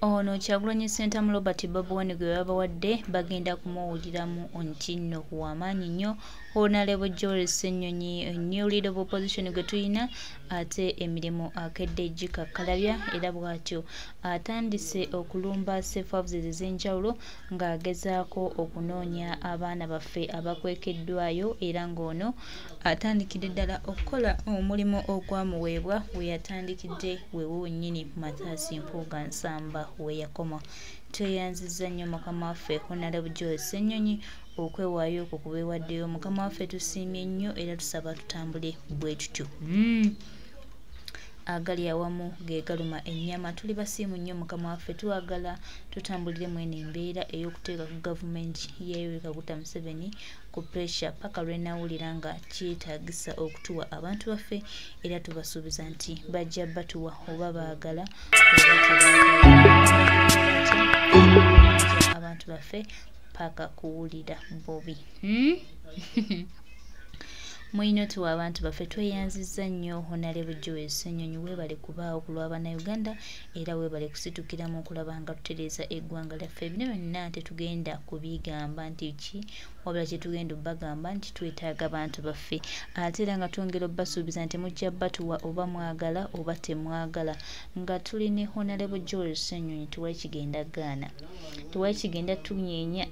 Ono Kyagulanyi Ssentamu Robert Babwani gwe babawadde bagenda kumuwuliramu nti nno w'amaanyi nnyo Honorable Joel Ssenyonyi new leader of opposition gwe tulina ate emirimu akedde gikakkalabya era bw'atyo atandise okulumba Safehouse ez'enjawulo ng'agezaako okunoonya abaana baffe abakwekeddwayo era ng'ono atandikidde ddala okukola omulimu ogwamuweebwa we yatandikidde weewo nnyini Mataasi Mpuuga Nsamba we yakoma. Tweyanzizza nnyo mukama waffe Honorable Joel Ssenyonyi okwewaayo okwo kubeewaddeyo. Mukama waffe tusiimye nnyo era tusaba tutambule bwe tutyo. Agali awamu ge galuma ennyama. Tuli basiimu nnyo mukama waffe, tuwagala tutambulire mu eno embeera ey'okuteeka ku gavumenti ya Yoweri Kaguta Museveni ku pressure paka lwenawulira nga kyetaagisa okutuwa abantu baffe era tubasuubiza nti bajja batuwa oba baagala abantu baffe paka kuwulira bobi. Mwino tuwa abantu baffe tweyanzizza nnyo Honorable Joel Ssenyonyi weebale kubaawo ku lw'Abannayuganda era weebale kusitukira mu kulaba nga tutereeza eggwanga lyaffe. Bino byonna tetugenda kubigamba nti ki wabula kye tugenda obbagamba nti twetaaga abantu baffe ate era nga twongera obbasuubiza nti mujja batuwa oba mwagala oba temwagala. Nga tuli ne Honorable Joel Ssenyonyi tuwali kigenda gaana, tuwali kigenda tunyeenya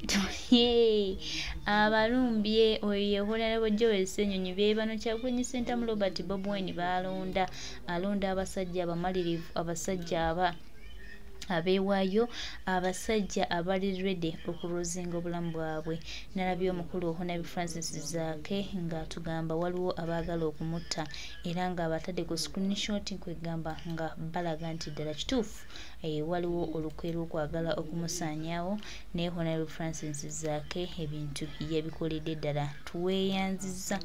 abalumbye oyo Honorable Joel Ssenyonyi be bano Kyagulanyi Ssentamu Robert Babwani balonda alonda abasajja abamalirivu, abasajja abeewaayo, abasajja abali ready okulozinga obulamu bwabwe. Nalabye omukulu Honorable Francis Zaake ng'atugamba waliwo abaagala okumutta era nga abatadde ku screenshot kwegamba nga balaga nti ddala kituufu waliwo olukwe lw'okwagala okumusaanyaawo naye Honorable Francis Zaake ebintu yabikoledde ddala. Tuweeyanzizza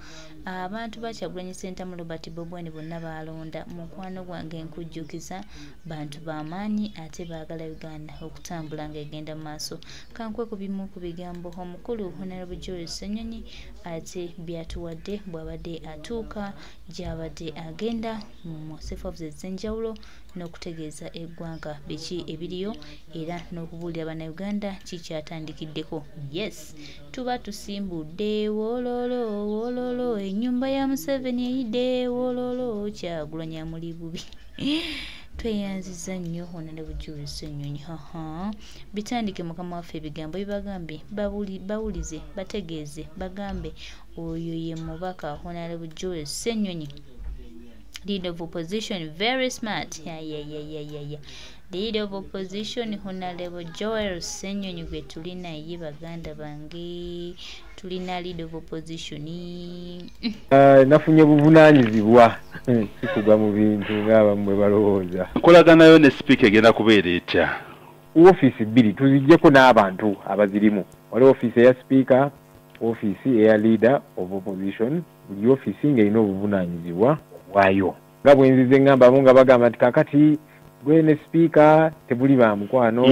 abantu ba Kyagulanyi Ssentamu Robert Babwani bonna balonda. Mukwano gwange nkujjukiza bantu b'amaanyi ate baagala Uganda okutambula ng'egenda mu maaso. Kankwe ku bimu ku bigambo omukulu Honorable Joel Ssenyonyi ate byatuwadde bw'abadde atuuka gy'abadde agenda mu Safehouse ez'enjawulo n'okutegeeza eggwanga biki ebiriyo era n'okubuulira Bannayuganda kikyatandikiddeko. Yes, tuba tusimbudde wololo wololo ennyumba ya Museveni eyidde wololo Kyagulanyi amuli bubi. Tweyanzizza nnyo Honorable Joel Ssenyonyi. Bitandike mukama waffe ebigambo bibagambye bawulize bategeeze bagambe oyo ye mubaka Honorable Joel Ssenyonyi, leader of opposition, very smart. Leader of opposition Honorable Joel Ssenyonyi gwe tulina ye baganda bange, tulina leader of opposition. Nafunye buvunaanyizibwa sikugwa mu bintu ng'abammwe balowooza. Nkolaganayo ne speaker egenda kubeera etya? Ofiisi bbiri tuziggyeko n'abantu abazirimu. Waliwo ofiisi eya speaker, ofiisi eya leader of opposition. Buli ofiisi ng'erina obuvunaanyizibwa bwayo. Nga bwe nzize ng'ambamo nga bagamba nti kakati gwe ne speaker tebuli ba mukwano,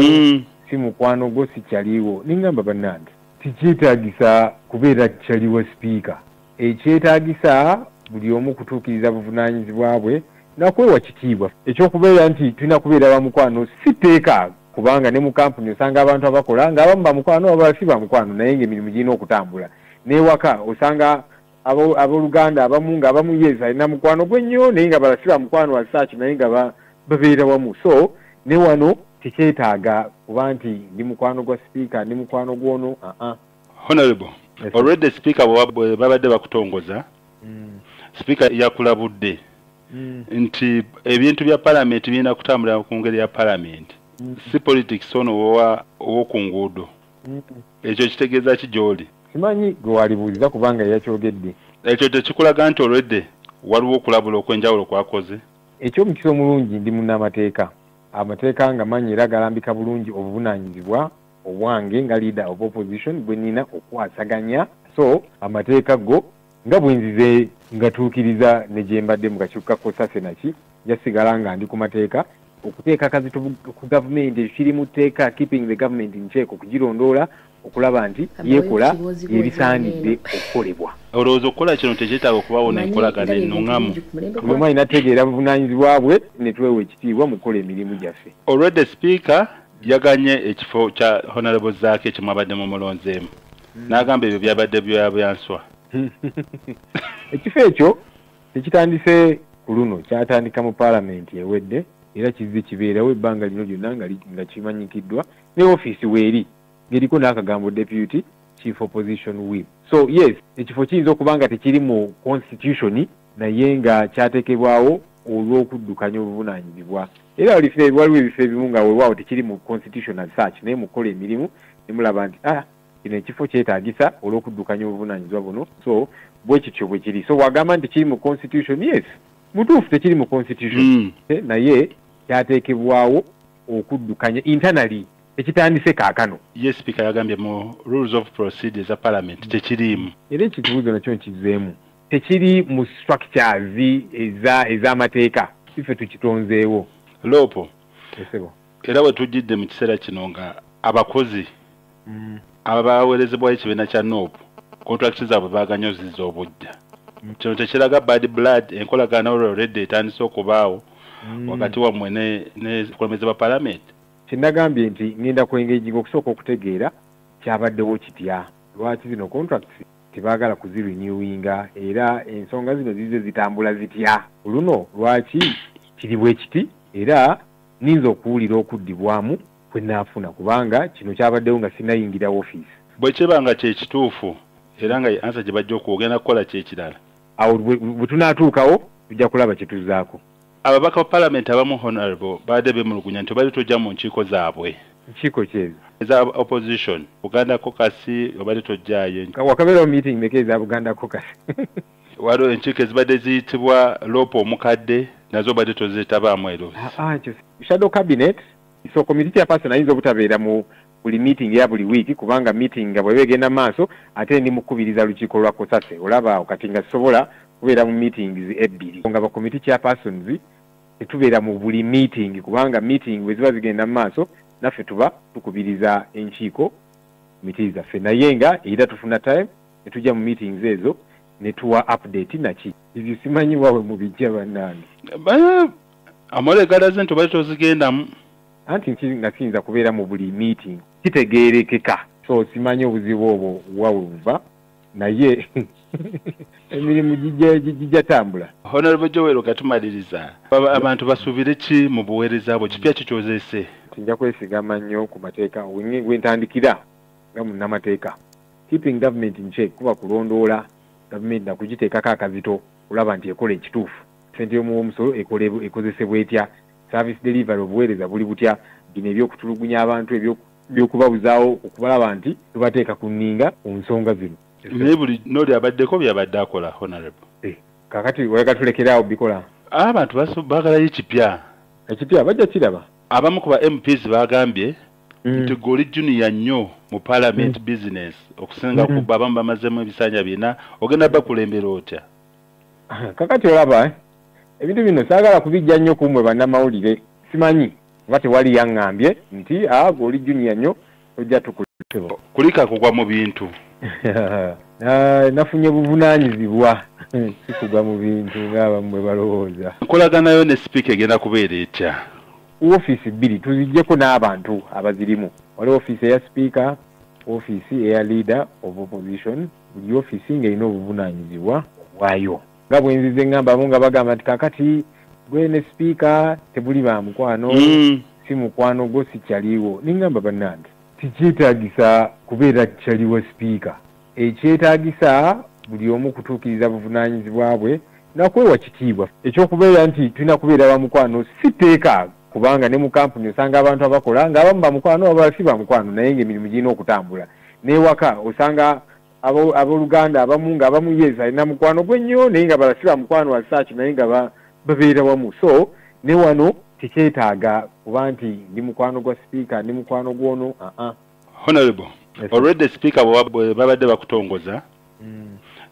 si mukwano gwo si kyaliwo. Ningamba bannange tikyetaagisa kubeera kyaliwo speaker. Ekyetaagisa buli omu kutuukiriza buvunaanyizibwa bwe nakwewa kitiibwa. Ekyokubeera nti tulina kubeera ba mukwano si tteeka, kubanga ne mu kampuni osanga abantu abakola ng'abamu ba mukwano abalala si ba mukwano naye ng'emirimu girina okutambula. N'ewaka osanga abooluganda abamu ng'abamu yes alina mukwano gwe nnyo naye nga balala si ba mukwano wa saaki naye nga babeera wamu. So ne wano tekyetaaga kuba nti ndi mukwano gwa speaker ndi mukwano gwono. Honorable, already speaker bwe babadde bakutongoza speaker yakulabudde nti ebintu bya parliament birina kutambulira ku ngeri ya parliament, si politics ono ow'oku nguudo. Ekyo kitegeeza ki gy'oli? Simanyi gwe walibuuliza kubanga yakyogedde. Ekyo tekikulaga nti already waliwo okulabula okw'enjawulo kwakoze? Eky'omukisa omulungi ndi munnamateeka. Amateeka nga manyi era galambika bulungi obuvunaanyizibwa obwange nga leader of opposition bwe nina okwasaganya. So amateeka go nga bwenzize ngatuukiriza ne gye mbadde mu kakiiko ka Senaki jasigala nga ndi ku mateeka okuteeka kazito ku gavumenti ekiri mu tteeka, keeping the government in check, okugirondoola okulaba nti yekola ebisaanidde okukolebwa. Olowooza okukola kino tekyetaaga okubawo n'enkolagana ennungamu. Buli omu alina ategeera buvunaanyizibwa bwe ne twewa ekitiibwa mu kukola emirimu gyaffe. Already Speaker yaganye ekifo kya Honorable Zaake kye mwabadde mumulonzeemu. N'agamba ebyo byabadde byanswa. Ekifo ekyo tekitandise ku luno, kyatandika mu paalamenti ewedde era kizze kibeerawo ebbanga lino lyonna nga kimanyikiddwa ne ofiisi weeri ng'eriko n'akagambo Deputy Chief Opposition Whip. So yes, ekifo kiyinza okuba nga tekiri mu constitution naye nga kyateekebwawo olw'okuddukanya obuvunaanyizibwa. Era waliwo ebifo ebimu nga weewaawo tekiri mu constitution as such naye mukola emirimu ne mulaba nti kino ekifo kyetaagisa olw'okuddukanya obuvunaanyizibwa buno. So bwe kityo bwe kiri. So wagamba nti kiri mu constitution, yes, mutuufu tekiri mu constitution naye kyateekebwawo okuddukanya internally ekitandise kaakano. Yes, Speaker yagambye mu rules of procedure za parliament tekiriimu. Era ekibuuzo nakyo nkizeemu tekiri mu structures ez'amateeka ife tukitonzeewo. Lopo era bwe tujjidde mu kiseera kino nga abakozi abaweerezebwayo ekibiina kya NOP contract zaabwe baaganyozizza obujja. Kino tekiraga bad blood, enkolagana already etandise okubaawo wakati wammwe n'abakulembeze ba paalamenti. Kyennagambye nti ngenda kwengejinga okusooka okutegeera kyabaddewo kitya, lwaki zino contracts tebaagala kuzirenewinga era ensonga zino zize zitambula zitya luno, lwaki kiri bwe kiti, era ninza okuwulira okuddibwamu kwe naafuna kubanga kino kyabaddewo nga sinayingira ofiisi. Bwe kibanga kye kituufu era nga ansa gye bajja okugenda kukola kyekirala, awo bwe tunaatuukawo tujja kulaba kye tuzzaako. Ababaka ba paalamenti abamu honorable baadde beemulugunya nti bali tojja mu nkiiko zaabwe. Nkiiko kyezo eza opposition Buganda Caucus obadde tojjaayo. Wakabeerawo meeting meka eza Buganda Caucus? Waliwo enkiiko ezibadde ziyitibwa Lopo Omukadde nazo obadde tozeetabaamu ero. Shadow cabinet, so committee chairperson ayinza obutabeera mu buli meeting ya buli week kubanga meeting nga bwe begenda maaso ate ndi mukubiriza lukiiko lwa Kosase. Olaba kati nga sobola kubeera mu meetings ebbiri nga ba committee chairpersons tetubeera mu buli meeting kubanga meeting bwe ziba zigenda mu maaso naffe tuba tukubiriza enkiiko committee zaffe, naye nga era tufuna time ne tujja mu meetings ezo ne tuwa update naki ebyo simanyi wawe mu bijja bannange. Amole galaze nti obadde tozigendamu anti nga kiyinza kubeera mu buli meeting kitegeerekeka, so simanyi obuzibu obwo wawuva naye emirimu gijja tambula. Honorable Joel katumaliriza abantu basuubire ki mu buweereza bwo, kipya kikyozeese? Nja kwesigama nnyo ku mateeka wentandikira nga munnamateeka. Keeping government in check kuba kulondoola government nakugiteekako akazito olaba nti ekola ekituufu. Sente y'omusolo ekozesebwa etya, service delivery obuweereza buli butya, bino ebyokutulugunya abantu ebyokubabuzaawo okubalaba nti tubateeka ku nninga ku nsonga zino. Naye buli n'oli abaddeko byabadde akola honorable. Kakati oyagala tulekeraawo bikola. Abantu baagalayo ekipya. Ekipya bajja kiraba. Abamu ku ba MPs baagambye nti goli junior nnyo mu parliament business okusinga ku abamu bamazemu ebisanja bina, ogenda bakulembera otya? Kakati olaba ebintu bino saagala kubijja nnyo kumwe bannamawulire, simanyi oba tewali yaŋŋambye nti goli junior nnyo ojja tukuleba. Kulika kugwa mu bintu. Nafunye buvunaanyizibwa sikugwa mu bintu ng'abamu bwe balowooza. Nkolaganayo ne Speaker egenda kubeera etya? Ofiisi bbiri tuziggyeko n'abantu abazirimu. Waliwo ofiisi eya Speaker, ofiisi eya Leader of Opposition, buli ofiisi ng'erina obuvunaanyizibwa bwayo. Nga bwe nzize ŋŋambamu nga bagamba nti kakati gwe ne Speaker tebuli ba mukwano, si mukwano gwo si kyaliwo. Niŋŋamba bannange tikyetaagisa kubeera kyaliwo Speaker. Ekyetaagisa buli omu kutuukiriza buvunaanyizibwa bwe nakwewa kitiibwa. Ekyokubeera nti tulina kubeera ba mukwano si tteeka kubanga ne mu kampuni osanga abantu abakola ng'abamu ba mukwano abalala si ba mukwano naye ng'emirimu girina okutambula. N'ewaka osanga abooluganda abamu ng'abamu yes alina mukwano gwe nnyo naye nga balala si ba mukwano wasaaki naye nga babeera wamu. So ne wano tekyetaaga kuba nti ndi mukwano gwa Speaker ndi mukwano gw'ono. Honorable, already Speaker bwe babadde bakutongoza,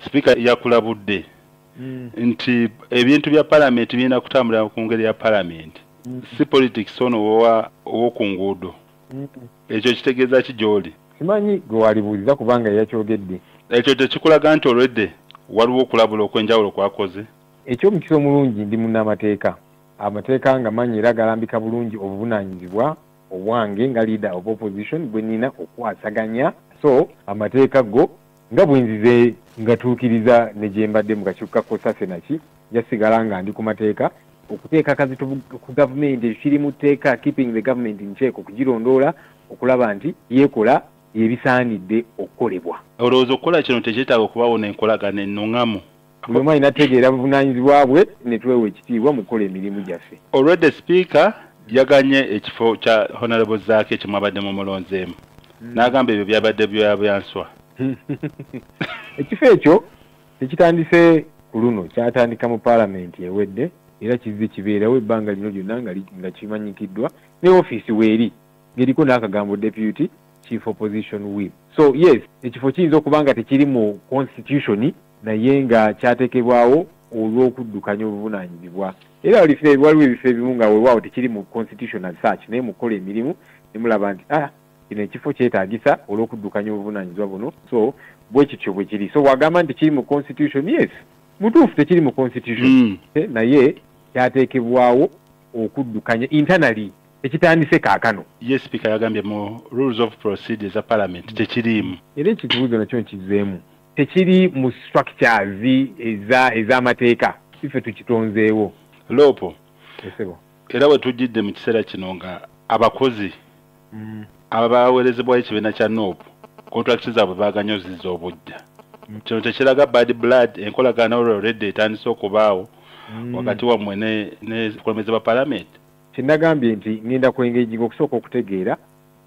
Speaker yakulabudde nti ebintu bya parliament birina kutambulira ku ngeri ya parliament, si politics ono ow'oku nguudo. Ekyo kitegeeza ki gy'oli? simanyi gwe walibuuliza kubanga yakyogedde. Ekyo tekikulaga nti olwedde waliwo okulabula okw'enjawulo kwakoze. Eky'omukisa omulungi ndi munnamateeka. Amateeka nga manyi era galambika bulungi obuvunaanyizibwa obwange nga leader of opposition bwe nina okwasaganya. So amateeka go nga bwenzize ngatuukiriza ne gye mbadde mu kakiiko ka Kosase naki jasigala nga ndi ku mateeka okuteeka kazito ku gavumenti ekiri mu tteeka keeping the government in check okugirondoola okulaba nti yeekola ebisaanidde okukolebwa. Olowooza okukola kino tekyetaaga okubaawo n'enkolagana ennuŋŋamu. Buli omu alina ategeera buvunaanyizibwa bwe ne twewa ekitiibwa mu kukola emirimu gyaffe. Already Speaker yaganye ekifo kya Honorable Zaake kye mwabadde mumulonzeemu. N'agamba ebyo byabadde byanswa. Ekifo ekyo tekitandise ku luno kyatandika mu paalamenti ewedde era kizze kibeerawo ebbanga lino lyonna nga kimanyikiddwa ne ofiisi weeri ng'eriko n'akagambo deputy chief opposition whip. So yes, ekifo kiyinza okuba nga tekiri mu constitution naye nga kyateekebwawo olw'okuddukanya obuvunaanyizibwa. Era waliwo ebifo ebimu nga weewaawo tekiri mu constitution as such naye mu kukola emirimu ne mulaba nti kino ekifo kyetaagisa olw'okuddukanya obuvunaanyizibwa buno. So bwe kityo bwe kiri. So wagamba nti tekiri mu constitution, yes, mutuufu tekiri mu constitution naye kyateekebwawo okuddukanya internally ekitandise kaakano. Yes, Speaker yagambye mu rules of procedure za parliament tekiriimu. Era ekibuuzo nakyo nkizeemu. Tekiri mu structures ez'amateeka ife tukitonzeewo. Lopo. Esebo. Era we tujjidde mu kiseera kino nga abakozi abaweerezebwayo ekibiina kya NOP contracts zaabwe baaganyozizza obujja. Kino tekiraga bad blood enkolagana olwedde etandise okubaawo wakati wammwe ne kulembeze ba parliament. Kyennagambye nti ngenda kwengeginga okusooka okutegeera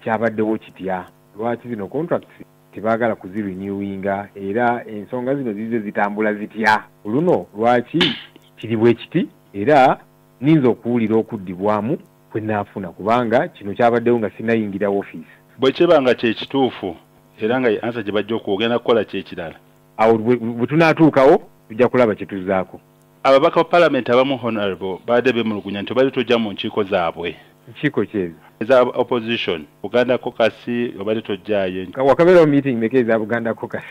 kyabaddewo kitya. Lwaki zino contracts tebaagala kuzirenewinga era ensonga zino zize zitambula zitya. Luno lwaki kiri bwe kiti era ninza okuwulira okuddibwamu kwe naafuna kubanga kino kyabaddewo nga sinayingira ofiisi. Bwe kibanga kye kituufu era nga ansa gye bajja okugenda kukola kyekirala. Awo bwe tunaatuukawo tujja kulaba kye tuzaako. Ababaka ba parliament abamu honorable baadde bemulugunya nti bali tojja mu nkiiko zaabwe. Nkiiko kyezo? Eza opposition. Buganda Caucus obadde tojjaayo. Wakabeerawo meeting meka eza Buganda Caucus?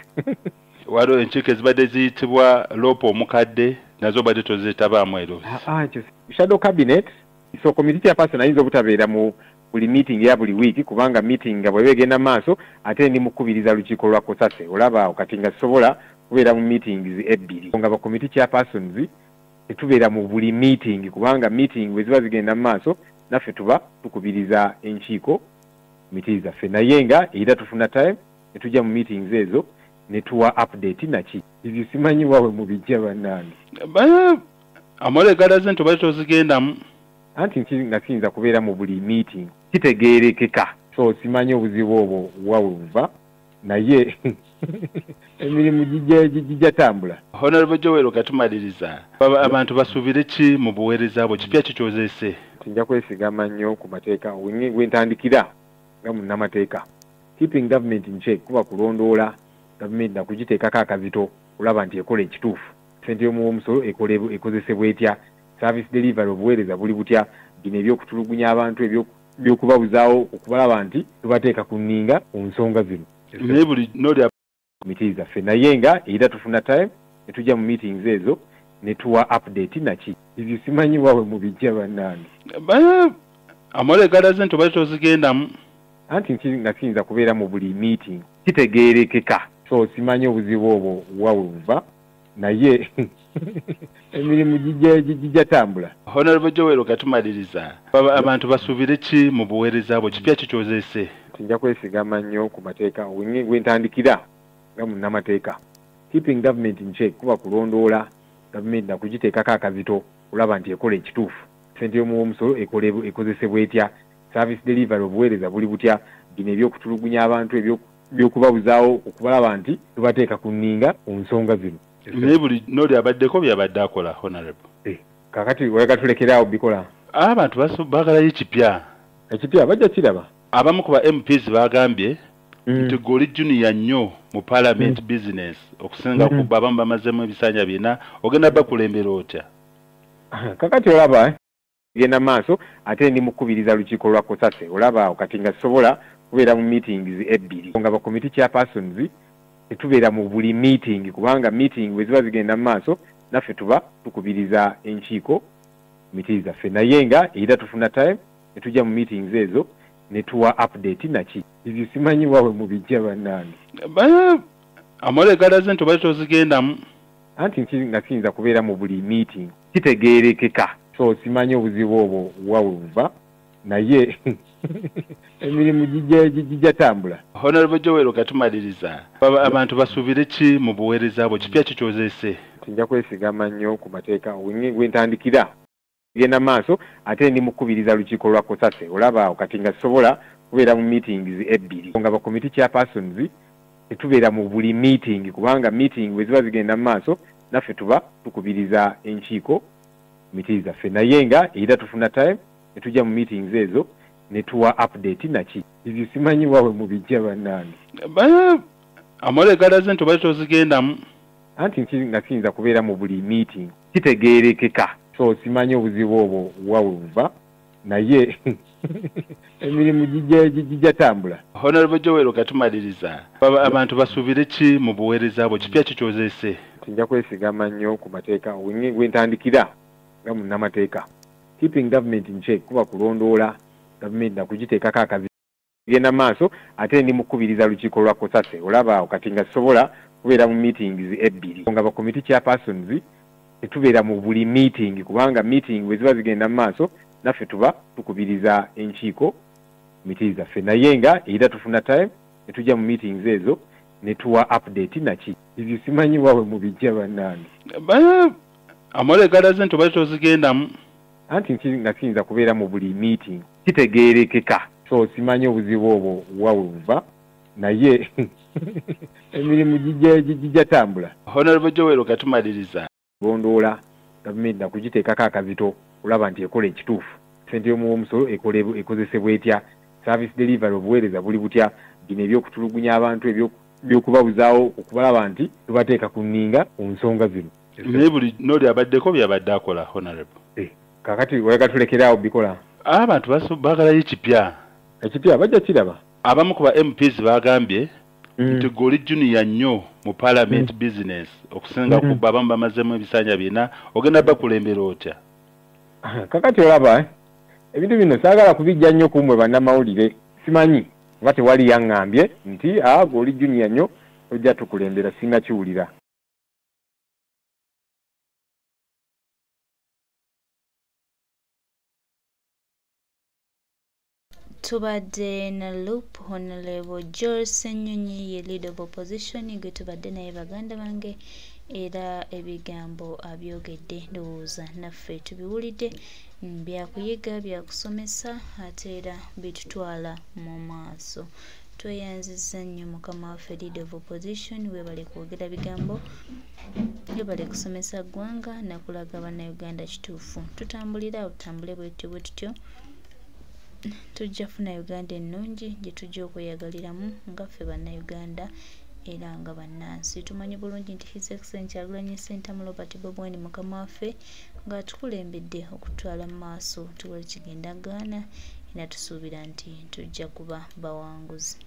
Waliwo enkiiko ezibadde ziyitibwa Lopo omukadde nazo obadde tozeetabaamu ero. Shadow cabinet. So committee chairperson ayinza obutabeera mu buli meeting ya buli week kubanga meeting nga bwe begenda maaso ate ndi mukubiriza lukiiko lwa Kosase. Olaba kati nga sobola kubeera mu meetings ebbiri. Nga ba committee chairpersons tetubeera mu buli meeting kubanga meeting bwe ziba zigenda maaso naffe tuba tukubiriza enkiiko committee zaffe. Naye nga era tufuna time ne tujja mu meetings ezo ne tuwa update naki. Ibyo simanyi wawe mu bijja bannange. Amole galaze nti obadde tozigendamu. Anti nga kiyinza kubeera mu buli meeting kitegeerekeka. So simanyi obuzibu obwo wawuva naye emirimu gijja tambula. Honorable Joel katumaliriza. Abantu basuubire ki mu buweereza bwo kipya kikyozeese? Nja kwesigama nnyo ku mateeka wentandikira nga munnamateeka. Keeping government in check kuba kulondoola government na kugiteekako akazito kulaba nti ekola ekituufu. Ssente y'omuwomusolo ekozesebwa etya? Service delivery obuweereza buli butya? Bino ebyokutulugunya abantu ebyokubabuzaawo okubalaba nti tubateeka ku nninga ku nsonga zino. Naye buli noli committee zaffe naye nga era tufuna time ne tujja mu meetings ezo ne tuwa update naki. Ibyo simanyi wawe mu bijja bannange. Amole galaze nti obadde tozigendamu. Anti nga kiyinza kubeera mu buli meeting kitegeerekeka. So simanyi obuzibu obwo wawuva naye emirimu gijja tambula. Honorable Joel katumaliriza. Abantu basuubire ki mu buweereza bwo kipya kikyozeese? Nja kwesigama nnyo ku mateeka wentandikira nga munnamateeka. Keeping government in check kuba kulondoola government na kugiteekako akazito kulaba nti ekola ekituufu. Ssente y'omuwomusolo ekozesebwa etya? Service delivery obuweereza buli butya? Bino ebyokutulugunya abantu ebyokubabuzaawo okubalaba nti tubateeka ku nninga ku nsonga zino. Naye buli noli abaddeko byabadde akola honorable. Kakati oyagala tulekeraawo bikola? Abantu baagalayo ekipya. Ekipya bajja kiraba. Abamu ku ba MPs baagambye nti goli junior nnyo mu parliament business okusinga ku abamu bamazemu ebisanja bina ogenda bakulembera otya? Kakati olaba genda maaso ate ndi mukubiriza lukiiko lwa Kosase olaba kati nga sobola kubeera mu meetings ebbiri nga ba committee chairpersons tetubeera mu buli meeting kubanga meeting bwe ziba zigenda mu maaso naffe tuba tukubiriza enkiiko committee zaffe naye nga era tufuna time ne tujja mu meetings ezo ne tuwa update naki ebyo simanyi wawe mu bijja bannange amolegalaze nti oba tozigendamu anti nga kiyinza kubeera mu buli meeting kitegeerekeka so simanyi obuzibu obwo wawe buva naye emirimu gijja tambula. Honorable Joel okatumaliriza abantu basuubire ki mu buweereza bwo kipya kikyozeese? Nja kwesigama nnyo ku mateeka wentandikira genda maaso ate ndi mukubiriza lukiiko lwa Kosase olaba kati nga sobola kubeera mu meetings ebbiri nga ba committee chairpersons tetubeera mu buli meeting kubanga meeting bwe ziba zigenda mu maaso naffe tuba tukubiriza enkiiko committee zaffe naye nga era tufuna time ne tujja mu meetings ezo ne tuwa update naki ebyo simanyi wawe mu bijja bannange amolegalaze nti oba tozigendamu anti nga kiyinza kubeera mu buli meeting kitegeerekeka so simanyi obuzibu obwo wawe buva naye emirimu gijja tambula. Honorable Joel okatumaliriza abantu basuubire ki mu buweereza bwo kipya kikyozeese? Nja kwesigama nnyo ku mateeka wentandikira nga munnamateeka keeping government in check kuba kulondoola government nakugiteekako akazi genda maaso ate ndi mukubiriza lukiiko lwa Kosase olaba kati nga sobola kubeera mu meetings ebbiri nga ba committee chairpersons tetubeera mu buli meeting kubanga meeting bwe ziba zigenda mu maaso naffe tuba tukubiriza enkiiko committee zaffe naye nga era tufuna time ne tujja mu meetings ezo ne tuwa update naki ebyo simanyi wawe mu bijja bannange amolegalaze nti oba tozigendamu anti nga kiyinza kubeera mu buli meeting kitegeerekeka so simanyi obuzibu obwo wawe buva naye emirimu gijja tambula. Honorable Joel okatumaliriza gondoola gavumenti nakugiteekako akazito olaba nti ekola ekituufu ssente y'omuwomusolo ekozesebwa etya service delivery obuweereza buli butya bino ebyokutulugunya abantu ebyokubabuzaawo okubalaba nti tubateeka ku nninga ku nsonga zino naye buli n'oli abaddeko byabadde akola. Honorable kakati oyagala tulekeraawo bikola abantu baagalayo ekipya bajja kiraba abamu ku ba MPs baagambye nti goli junior nnyo mu parliament business okusinga ku abamu bamazemu ebisanja bina ogenda bakulembera otya? Kakati olaba ebintu bino saagala kubijja nnyo kumwe bannamawulire simanyi nga tewali yaŋŋambye nti goli junior nnyo ojja tukulembera singa kiwulira. Tubadde na loop Honorable George Ssenyonyi ye leader of opposition gwe tubadde naye baganda bange era ebigambo abyogedde ndowooza naffe tubiwulidde byakuyiga byakusomesa ate era bitutwala mu maaso. Tweyanzizza nnyo mukama waffe leader of opposition webale kwogera bigambo webale kusomesa ggwanga nakulaga bannayuganda kituufu tutambulira tutambule bwe tutyo tujja funa Uganda ennungi gye tujja okweyagaliramu nga ffe bannayuganda era nga bannansi. Tumanyi bulungi nti His Excellency Alulanye Ssentamu Robert Bob Wine mukama waffe ng'atukulembedde okutwala mu maaso tuwali kigenda Ghana era tusuubira nti tujja kuba bawanguzi.